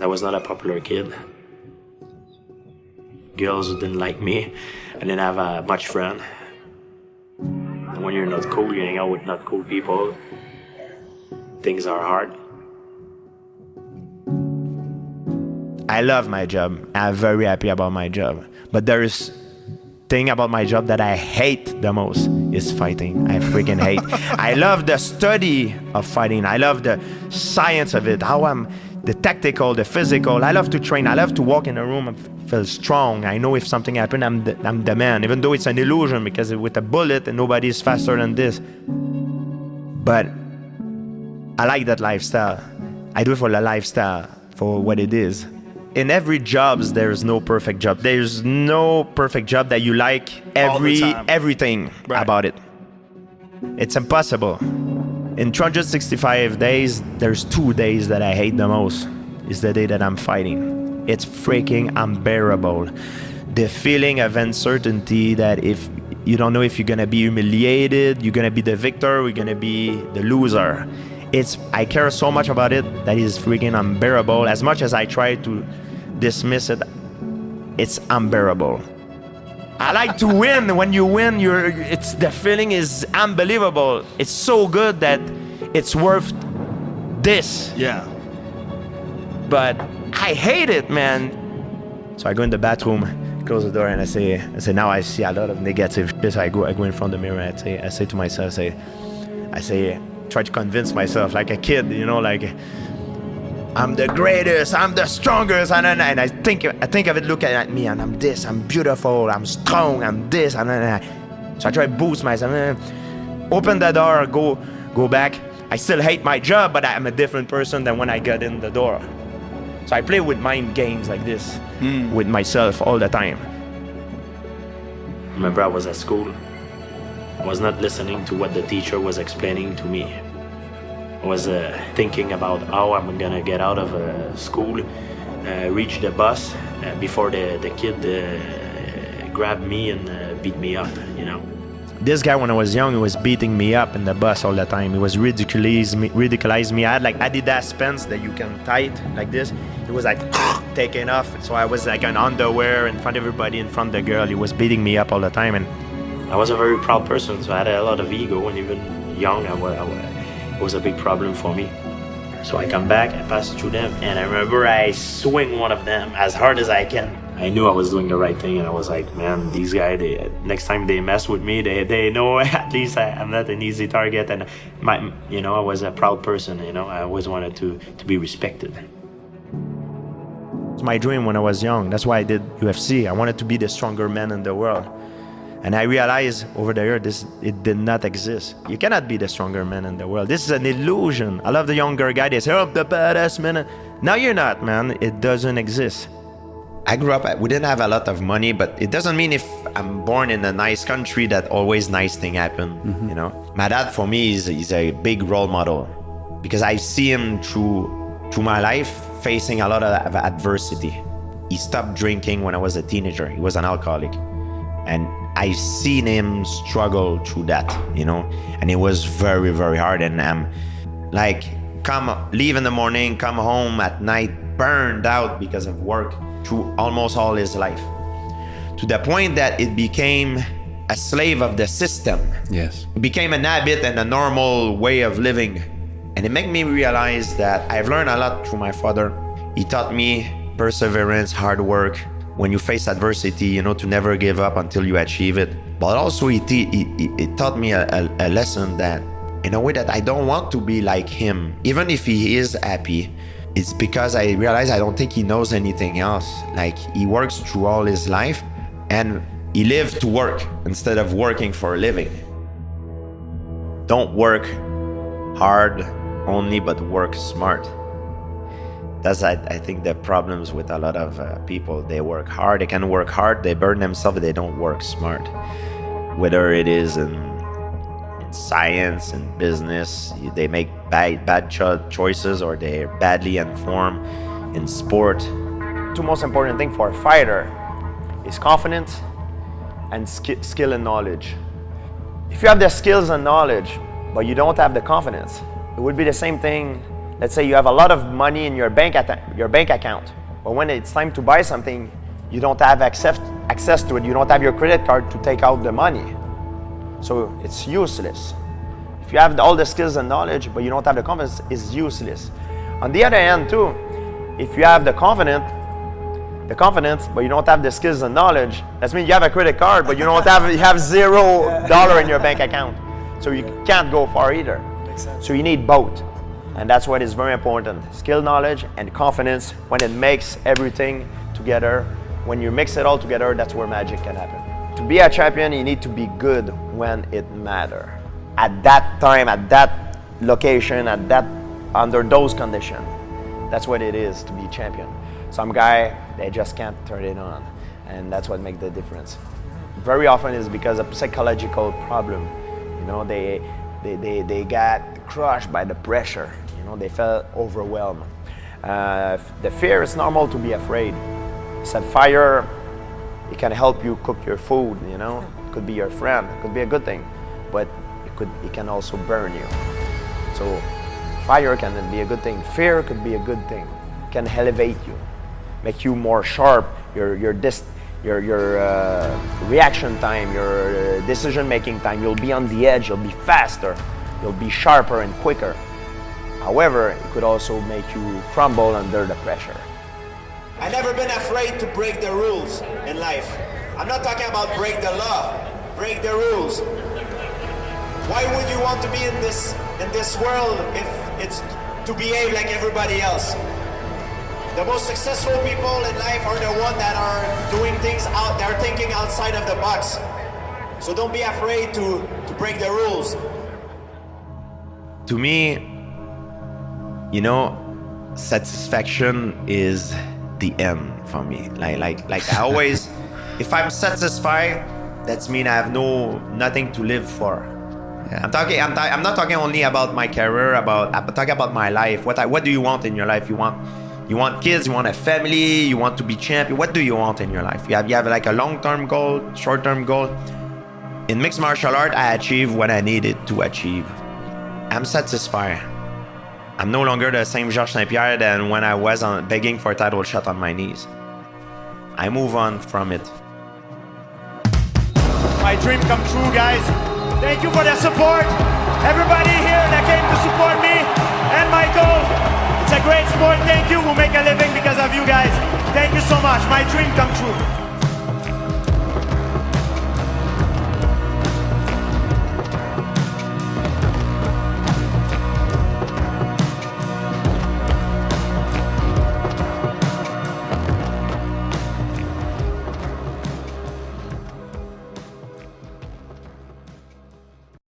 I was not a popular kid. Girls didn't like me. I didn't have much friend. And when you're not cool, you hang out with not cool people. Things are hard. I love my job. I'm very happy about my job. But there is thing about my job that I hate the most is fighting. I freaking hate. I love the study of fighting. I love the science of it. How I'm the tactical, the physical. I love to train. I love to walk in a room and feel strong. I know if something happened, I'm the man. Even though it's an illusion, because with a bullet and nobody is faster than this. But I like that lifestyle. I do it for the lifestyle, for what it is. In every job, there's no perfect job. There's no perfect job that you like everything about it. It's impossible. In 365 days, there's 2 days that I hate the most. It's the day that I'm fighting. It's freaking unbearable. The feeling of uncertainty that if you don't know if you're gonna be humiliated, you're gonna be the victor, you're gonna be the loser. I care so much about it that is freaking unbearable. As much as I try to dismiss it, it's unbearable. I like to win. When you win, the feeling is unbelievable. It's so good that it's worth this. Yeah. But I hate it, man. So I go in the bathroom, close the door, and I say, now I see a lot of negative shit. I go in front of the mirror, and I say to myself, I say, try to convince myself like a kid, like I'm the greatest, I'm the strongest, and I think of it, look at me, and I'm this, I'm beautiful, I'm strong, I'm this, so I try to boost myself. Open the door, go back. I still hate my job, but I'm a different person than when I got in the door. So I play with mind games like this with myself all the time. Remember, I was at school. I was not listening to what the teacher was explaining to me. I was thinking about how I'm gonna get out of school, reach the bus before the kid grabbed me and beat me up, This guy, when I was young, he was beating me up in the bus all the time. He was ridiculizing me. I had like Adidas pants that you can tie it like this. He was like taking off. So I was like an underwear in front of everybody, in front of the girl. He was beating me up all the time. And I was a very proud person, so I had a lot of ego, and even young, it was a big problem for me. So I come back, I pass through them, and I remember I swing one of them as hard as I can. I knew I was doing the right thing, and I was like, man, these guys, next time they mess with me, they know at least I'm not an easy target, and I was a proud person, I always wanted to be respected. It's my dream when I was young. That's why I did UFC. I wanted to be the stronger man in the world. And I realized over the years, it did not exist. You cannot be the stronger man in the world. This is an illusion. I love the younger guy. They say, oh, I'm the badass man. No, you're not, man. It doesn't exist. I grew up, we didn't have a lot of money, but it doesn't mean if I'm born in a nice country that always nice things happen, My dad, for me, is a big role model because I see him through my life facing a lot of adversity. He stopped drinking when I was a teenager. He was an alcoholic. And I've seen him struggle through that, and it was very, very hard. And leave in the morning, come home at night, burned out because of work through almost all his life, to the point that it became a slave of the system. Yes. It became an habit and a normal way of living. And it made me realize that I've learned a lot through my father. He taught me perseverance, hard work. When you face adversity, to never give up until you achieve it. But also he taught me a lesson that in a way that I don't want to be like him. Even if he is happy, it's because I realize I don't think he knows anything else. Like, he works through all his life and he lived to work instead of working for a living. Don't work hard only, but work smart. That's, I think, the problems with a lot of people. They work hard, they can work hard, they burn themselves, but they don't work smart. Whether it is in science and business, they make bad choices, or they're badly informed in sport. Two most important things for a fighter is confidence and skill and knowledge. If you have the skills and knowledge, but you don't have the confidence, it would be the same thing let's say you have a lot of money in your bank account, but when it's time to buy something, you don't have access to it. You don't have your credit card to take out the money. So it's useless. If you have all the skills and knowledge, but you don't have the confidence, it's useless. On the other hand too, if you have the confidence, but you don't have the skills and knowledge, that means you have a credit card, but you have $0 in your bank account. So you can't go far either. So you need both. And that's what is very important. Skill, knowledge, and confidence. When it makes everything together, when you mix it all together, that's where magic can happen. To be a champion, you need to be good when it matters. At that time, at that location, under those conditions. That's what it is to be champion. Some guy, they just can't turn it on. And that's what makes the difference. Very often it's because of psychological problem. You know, they got crushed by the pressure. You know, they felt overwhelmed. The fear is normal to be afraid. Said fire, it can help you cook your food, you know. It could be your friend, it could be a good thing, but it can also burn you. So fire can be a good thing. Fear could be a good thing. It can elevate you, make you more sharp. Your reaction time, your decision-making time. You'll be on the edge. You'll be faster. You'll be sharper and quicker. However, it could also make you crumble under the pressure. I've never been afraid to break the rules in life. I'm not talking about break the law, break the rules. Why would you want to be in this world if it's to behave like everybody else? The most successful people in life are the ones that are doing things they're thinking outside of the box. So don't be afraid to break the rules. To me, you know, satisfaction is the end for me. Like I always, if I'm satisfied, that means I have nothing to live for. Yeah. I'm not talking only about my career. I'm talking about my life. What do you want in your life? You want kids. You want a family. You want to be champion. What do you want in your life? You have like a long-term goal, short-term goal. In mixed martial art, I achieved what I needed to achieve. I'm satisfied. I'm no longer the same St-Pierre than when I was begging for a title shot on my knees. I move on from it. My dream come true, guys. Thank you for the support. Everybody here that came to support me and my goal. It's a great sport. Thank you. We'll make a living because of you guys. Thank you so much. My dream come true.